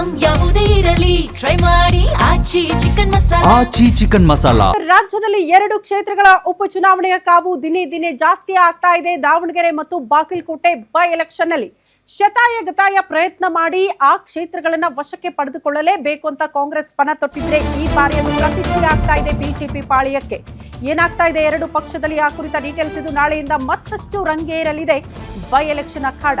Item ಯಾವುದೇ ಇರಲಿ try ಮಾಡಿ ಆಚಿ ಚಿಕನ್ ಮಸಾಲಾ. ರಾಜ್ಯದಲ್ಲಿ 2 ಕ್ಷೇತ್ರಗಳ ಉಪಚುನಾವಣೆಯ ಕಾವು ದಿನೇ ದಿನೇ ಜಾಸ್ತಿ ಆಗ್ತಾ ಇದೆ. ದಾವಣಗೆರೆ ಮತ್ತು ಬಾಗಲಕೋಟೆ ಬೈ ಎಲೆಕ್ಷನ್ ನಲ್ಲಿ ಶತಾಯ ಗತಾಯ ಪ್ರಯತ್ನ ಮಾಡಿ ಆ ಕ್ಷೇತ್ರಗಳನ್ನ ವಶಕ್ಕೆ ಪಡೆದುಕೊಳ್ಳಲೇಬೇಕು ಅಂತ ಕಾಂಗ್ರೆಸ್ ಪಣ ತೊಟ್ಟಿದ್ರೆ ಈ ಬಾರಿ ಅದು ಪ್ರತಿಷ್ಠೆ ಆಗ್ತಾ ಇದೆ ಬಿಜೆಪಿ ಪಾಳ್ಯಕ್ಕೆ. ಏನಾಗ್ತಾ ಇದೆ 2 ಪಕ್ಷದಲ್ಲಿ ಆ ಕುರಿತ ಡೀಟೇಲ್ಸ್ ಇದು. ನಾಳೆಯಿಂದ ಮತ್ತಷ್ಟು ರಂಗೇರಲಿದೆ ಬೈ ಎಲೆಕ್ಷನ್ ಅಖಾಡ.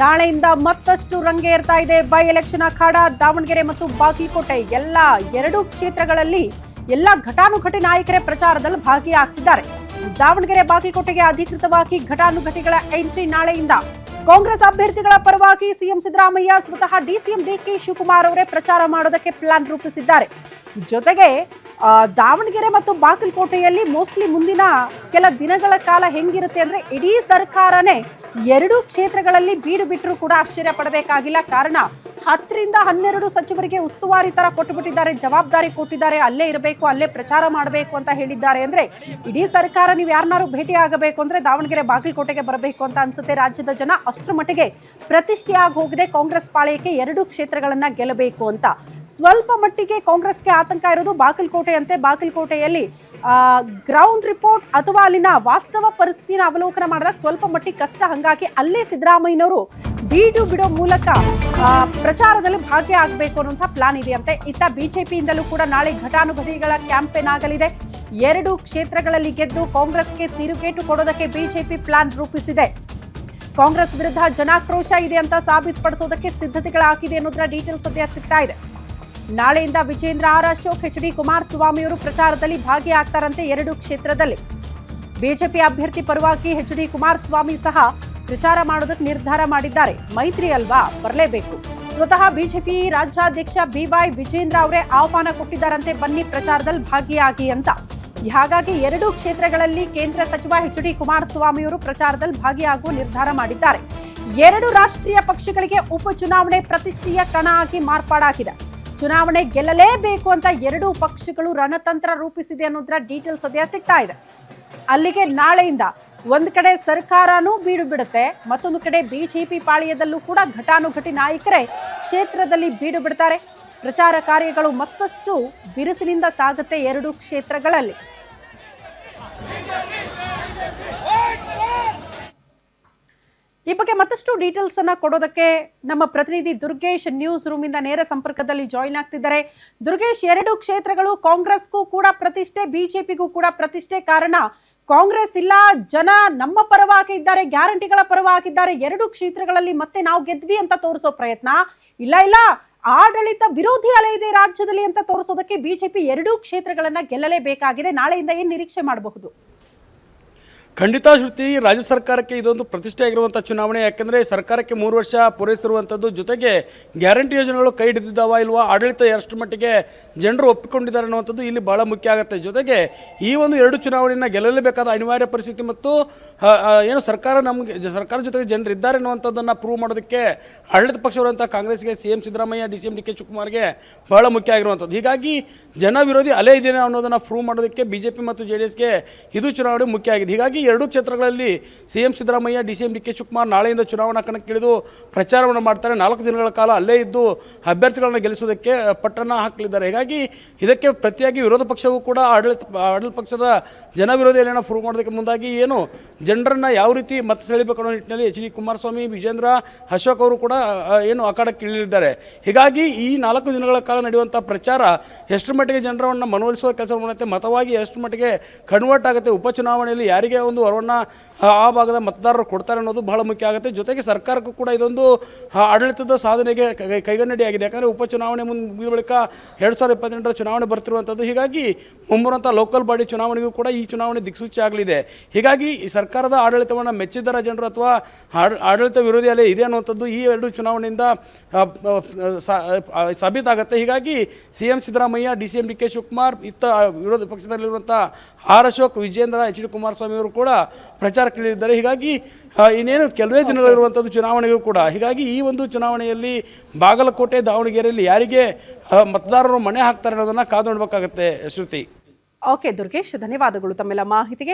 ನಾಳೆಯಿಂದ ಮತ್ತಷ್ಟು ರಂಗೇರ್ತಾ ಇದೆ ಬೈ ಎಲೆಕ್ಷನ್ ಅಖಾಡ. ದಾವಣಗೆರೆ ಮತ್ತು ಬಾಗಲಕೋಟೆ ಎಲ್ಲ 2 ಕ್ಷೇತ್ರಗಳಲ್ಲಿ ಎಲ್ಲ ಘಟಾನುಘಟಿ ನಾಯಕರೇ ಪ್ರಚಾರದಲ್ಲಿ ಭಾಗಿಯಾಗ್ತಿದ್ದಾರೆ. ದಾವಣಗೆರೆ ಬಾಗಲಕೋಟೆಗೆ ಅಧಿಕೃತವಾಗಿ ಘಟಾನುಘಟಿಗಳ ಎಂಟ್ರಿ ನಾಳೆಯಿಂದ. ಕಾಂಗ್ರೆಸ್ ಅಭ್ಯರ್ಥಿಗಳ ಪರವಾಗಿ ಸಿಎಂ ಸಿದ್ದರಾಮಯ್ಯ ಸ್ವತಃ ಡಿಸಿಎಂ ಡಿಕೆ ಶಿವಕುಮಾರ್ ಅವರೇ ಪ್ರಚಾರ ಮಾಡೋದಕ್ಕೆ ಪ್ಲಾನ್ ರೂಪಿಸಿದ್ದಾರೆ. ಜೊತೆಗೆ ದಾವಣಗೆರೆ ಮತ್ತು ಬಾಗಲಕೋಟೆಯಲ್ಲಿ ಮೋಸ್ಟ್ಲಿ ಮುಂದಿನ ಕೆಲ ದಿನಗಳ ಕಾಲ ಹೆಂಗಿರುತ್ತೆ ಅಂದ್ರೆ ಇಡೀ ಸರ್ಕಾರನೇ 2 ಕ್ಷೇತ್ರಗಳಲ್ಲಿ ಬೀಡು ಬಿಟ್ಟರು ಕೂಡ ಆಶ್ಚರ್ಯ ಪಡಬೇಕಾಗಿಲ್ಲ. ಕಾರಣ 10 ರಿಂದ 12 ಸಚಿವರಿಗೆ ಉಸ್ತುವಾರಿ ತರ ಕೊಟ್ಟುಬಿಟ್ಟಿದ್ದಾರೆ, ಜವಾಬ್ದಾರಿ ಕೊಟ್ಟಿದ್ದಾರೆ, ಅಲ್ಲೇ ಇರಬೇಕು, ಅಲ್ಲೇ ಪ್ರಚಾರ ಮಾಡಬೇಕು ಅಂತ ಹೇಳಿದ್ದಾರೆ. ಅಂದ್ರೆ ಇಡೀ ಸರ್ಕಾರ ನೀವು ಯಾರನ್ನಾರು ಭೇಟಿ ಆಗಬೇಕು ಅಂದ್ರೆ ದಾವಣಗೆರೆ ಬಾಗಲಕೋಟೆಗೆ ಬರಬೇಕು ಅಂತ ಅನ್ಸುತ್ತೆ. ರಾಜ್ಯದ ಜನ ಅಷ್ಟರ ಮಟ್ಟಿಗೆ ಪ್ರತಿಷ್ಠೆಯಾಗಿ ಹೋಗಿದೆ ಕಾಂಗ್ರೆಸ್ ಪಾಳ್ಯಕ್ಕೆ 2 ಕ್ಷೇತ್ರಗಳನ್ನ ಗೆಲ್ಲಬೇಕು ಅಂತ. ಸ್ವಲ್ಪ ಮಟ್ಟಿಗೆ ಕಾಂಗ್ರೆಸ್ಗೆ ಆತಂಕ ಇರೋದು ಬಾಗಲಕೋಟೆ ಅಂತೆ. ಬಾಗಲಕೋಟೆಯಲ್ಲಿ ಗ್ರೌಂಡ್ ರಿಪೋರ್ಟ್ ಅಥವಾ ಅಲ್ಲಿನ ವಾಸ್ತವ ಪರಿಸ್ಥಿತಿನ ಅವಲೋಕನ ಮಾಡಿದಾಗ ಸ್ವಲ್ಪ ಮಟ್ಟಿಗೆ ಕಷ್ಟ. ಹಂಗಾಗಿ ಅಲ್ಲೇ ಸಿದ್ದರಾಮಯ್ಯನವರು ಬೀಡು ಬಿಡೋ ಮೂಲಕ ಪ್ರಚಾರದಲ್ಲಿ ಭಾಗಿಯಾಗಬೇಕು ಅನ್ನುವಂಥ ಪ್ಲಾನ್ ಇದೆಯಂತೆ. ಇತ್ತ ಬಿಜೆಪಿಯಿಂದಲೂ ಕೂಡ ನಾಳೆ ಘಟಾನುಘಟಿಗಳ ಕ್ಯಾಂಪೇನ್ ಆಗಲಿದೆ. 2 ಕ್ಷೇತ್ರಗಳಲ್ಲಿ ಗೆದ್ದು ಕಾಂಗ್ರೆಸ್ಗೆ ತಿರುಗೇಟು ಕೊಡೋದಕ್ಕೆ ಬಿಜೆಪಿ ಪ್ಲಾನ್ ರೂಪಿಸಿದೆ. ಕಾಂಗ್ರೆಸ್ ವಿರುದ್ಧ ಜನಾಕ್ರೋಶ ಇದೆ ಅಂತ ಸಾಬೀತುಪಡಿಸೋದಕ್ಕೆ ಸಿದ್ಧತೆಗಳಾಗಿದೆ ಅನ್ನೋದರ ಡೀಟೇಲ್ಸ್ ಸದ್ಯ ಸಿಗ್ತಾ ಇದೆ. ನಾಳೆಯಿಂದ Vijendra R Ashok, H D Kumaraswamy ಅವರು ಪ್ರಚಾರದಲ್ಲಿ ಭಾಗಿಯಾಗ್ತಾರಂತೆ 2 ಕ್ಷೇತ್ರದಲ್ಲಿ. ಬಿಜೆಪಿ ಅಭ್ಯರ್ಥಿ ಪರವಾಗಿ ಎಚ್ ಡಿ ಕುಮಾರಸ್ವಾಮಿ ಸಹ ಪ್ರಚಾರ ಮಾಡೋದಕ್ಕೆ ನಿರ್ಧಾರ ಮಾಡಿದ್ದಾರೆ. ಮೈತ್ರಿ ಅಲ್ವಾ, ಬರಲೇಬೇಕು. ಸ್ವತಃ ಬಿಜೆಪಿ ರಾಜ್ಯಾಧ್ಯಕ್ಷ ಬಿವೈ ವಿಜೇಂದ್ರ ಅವರೇ ಆಹ್ವಾನ ಕೊಟ್ಟಿದ್ದಾರಂತೆ, ಬನ್ನಿ ಪ್ರಚಾರದಲ್ಲಿ ಭಾಗಿಯಾಗಿ ಅಂತ. ಹಾಗಾಗಿ 2 ಕ್ಷೇತ್ರಗಳಲ್ಲಿ ಕೇಂದ್ರ ಸಚಿವ ಎಚ್ ಡಿ ಕುಮಾರಸ್ವಾಮಿ ಅವರು ಪ್ರಚಾರದಲ್ಲಿ ಭಾಗಿಯಾಗುವ ನಿರ್ಧಾರ ಮಾಡಿದ್ದಾರೆ. 2 ರಾಷ್ಟ್ರೀಯ ಪಕ್ಷಗಳಿಗೆ ಉಪಚುನಾವಣೆ ಪ್ರತಿಷ್ಠೆಯ ಕಣ ಆಗಿ ಮಾರ್ಪಾಡಾಗಿದೆ. ಚುನಾವಣೆ ಗೆಲ್ಲಲೇಬೇಕು ಅಂತ 2 ಪಕ್ಷಗಳು ರಣತಂತ್ರ ರೂಪಿಸಿದೆ ಅನ್ನೋದರ ಡೀಟೇಲ್ಸ್ ಸದ್ಯ ಸಿಗ್ತಾ ಇದೆ. ಅಲ್ಲಿಗೆ ನಾಳೆಯಿಂದ ಒಂದು ಕಡೆ ಸರ್ಕಾರನೂ ಬೀಡು ಬಿಡುತ್ತೆ, ಮತ್ತೊಂದು ಕಡೆ ಬಿಜೆಪಿ ಪಾಳ್ಯದಲ್ಲೂ ಕೂಡ ಘಟಾನುಘಟಿ ನಾಯಕರೇ ಕ್ಷೇತ್ರದಲ್ಲಿ ಬೀಡು ಬಿಡ್ತಾರೆ. ಪ್ರಚಾರ ಕಾರ್ಯಗಳು ಮತ್ತಷ್ಟು ಬಿರುಸಿನಿಂದ ಸಾಗುತ್ತೆ 2 ಕ್ಷೇತ್ರಗಳಲ್ಲಿ. ಈ ಬಗ್ಗೆ ಮತ್ತಷ್ಟು ಡೀಟೇಲ್ಸ್ ಅನ್ನ ಕೊಡೋದಕ್ಕೆ ನಮ್ಮ ಪ್ರತಿನಿಧಿ ದುರ್ಗೇಶ್ ನ್ಯೂಸ್ ರೂಮ್ ಇಂದ ನೇರ ಸಂಪರ್ಕದಲ್ಲಿ ಜಾಯಿನ್ ಆಗ್ತಿದ್ದಾರೆ. ದುರ್ಗೇಶ್, 2 ಕ್ಷೇತ್ರಗಳು ಕಾಂಗ್ರೆಸ್ಗೂ ಕೂಡ ಪ್ರತಿಷ್ಠೆ, ಬಿಜೆಪಿಗೂ ಕೂಡ ಪ್ರತಿಷ್ಠೆ. ಕಾರಣ ಕಾಂಗ್ರೆಸ್ ಇಲ್ಲ, ಜನ ನಮ್ಮ ಪರವಾಗಿ ಇದ್ದಾರೆ, ಗ್ಯಾರಂಟಿಗಳ ಪರವಾಗಿದ್ದಾರೆ. 2 ಕ್ಷೇತ್ರಗಳಲ್ಲಿ ಮತ್ತೆ ನಾವು ಗೆದ್ವಿ ಅಂತ ತೋರಿಸೋ ಪ್ರಯತ್ನ ಇಲ್ಲ, ಆಡಳಿತ ವಿರೋಧಿ ಅಲೆ ಇದೆ ರಾಜ್ಯದಲ್ಲಿ ಅಂತ ತೋರಿಸೋದಕ್ಕೆ ಬಿಜೆಪಿ 2 ಕ್ಷೇತ್ರಗಳನ್ನ ಗೆಲ್ಲಲೇಬೇಕಾಗಿದೆ. ನಾಳೆಯಿಂದ ಏನ್ ನಿರೀಕ್ಷೆ ಮಾಡಬಹುದು? ಖಂಡಿತ ಶ್ರುತಿ, ರಾಜ್ಯ ಸರ್ಕಾರಕ್ಕೆ ಇದೊಂದು ಪ್ರತಿಷ್ಠೆ ಆಗಿರುವಂಥ ಚುನಾವಣೆ. ಯಾಕೆಂದರೆ ಸರ್ಕಾರಕ್ಕೆ 3 ವರ್ಷ ಪೂರೈಸಿರುವಂಥದ್ದು, ಜೊತೆಗೆ ಗ್ಯಾರಂಟಿ ಯೋಜನೆಗಳು ಕೈ ಹಿಡಿದಿದ್ದಾವ ಇಲ್ವಾ, ಆಡಳಿತ ಎಷ್ಟು ಮಟ್ಟಿಗೆ ಜನರು ಒಪ್ಪಿಕೊಂಡಿದ್ದಾರೆ ಅನ್ನುವಂಥದ್ದು ಇಲ್ಲಿ ಭಾಳ ಮುಖ್ಯ ಆಗುತ್ತೆ. ಜೊತೆಗೆ ಈ ಒಂದು 2 ಚುನಾವಣೆಯನ್ನು ಗೆಲ್ಲಲೇಬೇಕಾದ ಅನಿವಾರ್ಯ ಪರಿಸ್ಥಿತಿ ಮತ್ತು ಏನು ಸರ್ಕಾರ ಜೊತೆಗೆ ಜನರು ಇದ್ದಾರೆ ಅನ್ನುವಂಥದ್ದನ್ನು ಪ್ರೂವ್ ಮಾಡೋದಕ್ಕೆ ಆಡಳಿತ ಪಕ್ಷವರಂಥ ಕಾಂಗ್ರೆಸ್ಗೆ ಸಿಎಂ ಸಿದ್ದರಾಮಯ್ಯ, ಡಿಸಿಎಂ ಡಿಕೆ ಶಿವಕುಮಾರ್ಗೆ ಭಾಳ ಮುಖ್ಯ ಆಗಿರುವಂಥದ್ದು. ಹೀಗಾಗಿ ಜನ ವಿರೋಧಿ ಅಲೆ ಇದೆಯಾ ಅನ್ನೋದನ್ನು ಪ್ರೂವ್ ಮಾಡೋದಕ್ಕೆ ಬಿಜೆಪಿ ಮತ್ತು JDSಗೆ ಇದು ಚುನಾವಣೆ ಮುಖ್ಯ ಆಗಿದೆ. ಹೀಗಾಗಿ ಎರಡೂ ಕ್ಷೇತ್ರಗಳಲ್ಲಿ CM Siddaramaiah DCM DK Shivakumar ನಾಳೆಯಿಂದ ಚುನಾವಣಾ ಕಣಕ್ಕಿಳಿದು ಪ್ರಚಾರವನ್ನು ಮಾಡ್ತಾರೆ. 4 ದಿನಗಳ ಕಾಲ ಅಲ್ಲೇ ಇದ್ದು ಅಭ್ಯರ್ಥಿಗಳನ್ನು ಗೆಲ್ಲಿಸೋದಕ್ಕೆ ಪಟ್ಟಣ ಹಾಕಲಿದ್ದಾರೆ. ಹೀಗಾಗಿ ಇದಕ್ಕೆ ಪ್ರತಿಯಾಗಿ ವಿರೋಧ ಪಕ್ಷವೂ ಕೂಡ ಆಡಳಿತ ಪಕ್ಷದ ಜನವಿರೋಧಿ ಅಲೆಯನ್ನು ಪ್ರೂವ್ ಮಾಡೋದಕ್ಕೆ ಮುಂದಾಗಿ ಏನು ಜನರನ್ನು ಯಾವ ರೀತಿ ಮತ ಸೆಳೆಯಬೇಕು ಅನ್ನೋ ನಿಟ್ಟಿನಲ್ಲಿ HD ಕುಮಾರಸ್ವಾಮಿ, ವಿಜೇಂದ್ರ, ಅಶೋಕ್ ಅವರು ಕೂಡ ಏನು ಅಖಾಡಕ್ಕೆ ಇಳಿದಿದ್ದಾರೆ. ಹೀಗಾಗಿ ಈ 4 ದಿನಗಳ ಕಾಲ ನಡೆಯುವಂಥ ಪ್ರಚಾರ ಎಷ್ಟು ಮಟ್ಟಿಗೆ ಜನರನ್ನು ಮನವೊಲಿಸುವ ಕೆಲಸ ಮಾಡುತ್ತೆ, ಮತವಾಗಿ ಎಷ್ಟು ಮಟ್ಟಿಗೆ ಕನ್ವರ್ಟ್ ಆಗುತ್ತೆ, ಉಪಚುನಾವಣೆಯಲ್ಲಿ ಯಾರಿಗೆ ಒಂದು ವರವನ್ನು ಆ ಭಾಗದ ಮತದಾರರು ಕೊಡ್ತಾರೆ ಅನ್ನೋದು ಬಹಳ ಮುಖ್ಯ ಆಗುತ್ತೆ. ಜೊತೆಗೆ ಸರ್ಕಾರಕ್ಕೂ ಕೂಡ ಇದೊಂದು ಆಡಳಿತದ ಸಾಧನೆಗೆ ಕೈಗನ್ನಡಿಯಾಗಿದೆ. ಯಾಕಂದರೆ ಉಪಚುನಾವಣೆ ಮುಗಿದ ಬಳಿಕ 2028ರ ಚುನಾವಣೆ ಬರ್ತಿರುವಂಥದ್ದು. ಹೀಗಾಗಿ ಮುಂಬರುವಂಥ ಲೋಕಲ್ ಬಾಡಿ ಚುನಾವಣೆಗೂ ಕೂಡ ಈ ಚುನಾವಣೆ ದಿಕ್ಸೂಚಿ ಆಗಲಿದೆ. ಹೀಗಾಗಿ ಈ ಸರ್ಕಾರದ ಆಡಳಿತವನ್ನು ಮೆಚ್ಚಿದರ ಜನರು ಅಥವಾ ಆಡಳಿತ ವಿರೋಧಿ ಅಲೆ ಇದೆ ಅನ್ನುವಂಥದ್ದು ಈ ಎರಡು ಚುನಾವಣೆಯಿಂದ ಸಾಬೀತಾಗುತ್ತೆ. ಹೀಗಾಗಿ CM Siddaramaiah, DCM DK Shivakumar, ವಿರೋಧ ಪಕ್ಷದಲ್ಲಿರುವಂಥ ಅಶೋಕ್, ವಿಜೇಂದ್ರ, HD ಕುಮಾರಸ್ವಾಮಿ ಅವರು ಕೂಡ ಪ್ರಚಾರಕ್ಕಿಳಿದಿದ್ದಾರೆ. ಹೀಗಾಗಿ ಇನ್ನೇನು ಕೆಲವೇ ದಿನಗಳಿರುವಂಥದ್ದು ಚುನಾವಣೆಗೂ ಕೂಡ. ಹೀಗಾಗಿ ಈ ಒಂದು ಚುನಾವಣೆಯಲ್ಲಿ ಬಾಗಲಕೋಟೆ, ದಾವಣಗೆರೆಯಲ್ಲಿ ಯಾರಿಗೆ ಮತದಾರರು ಮಣೆ ಹಾಕ್ತಾರೆ ಅನ್ನೋದನ್ನು ಕಾದು ನೋಡಬೇಕಾಗತ್ತೆ ಶ್ರುತಿ. ಓಕೆ ದುರ್ಗೇಶ್, ಧನ್ಯವಾದಗಳು ತಮ್ಮೆಲ್ಲ ಮಾಹಿತಿಗೆ.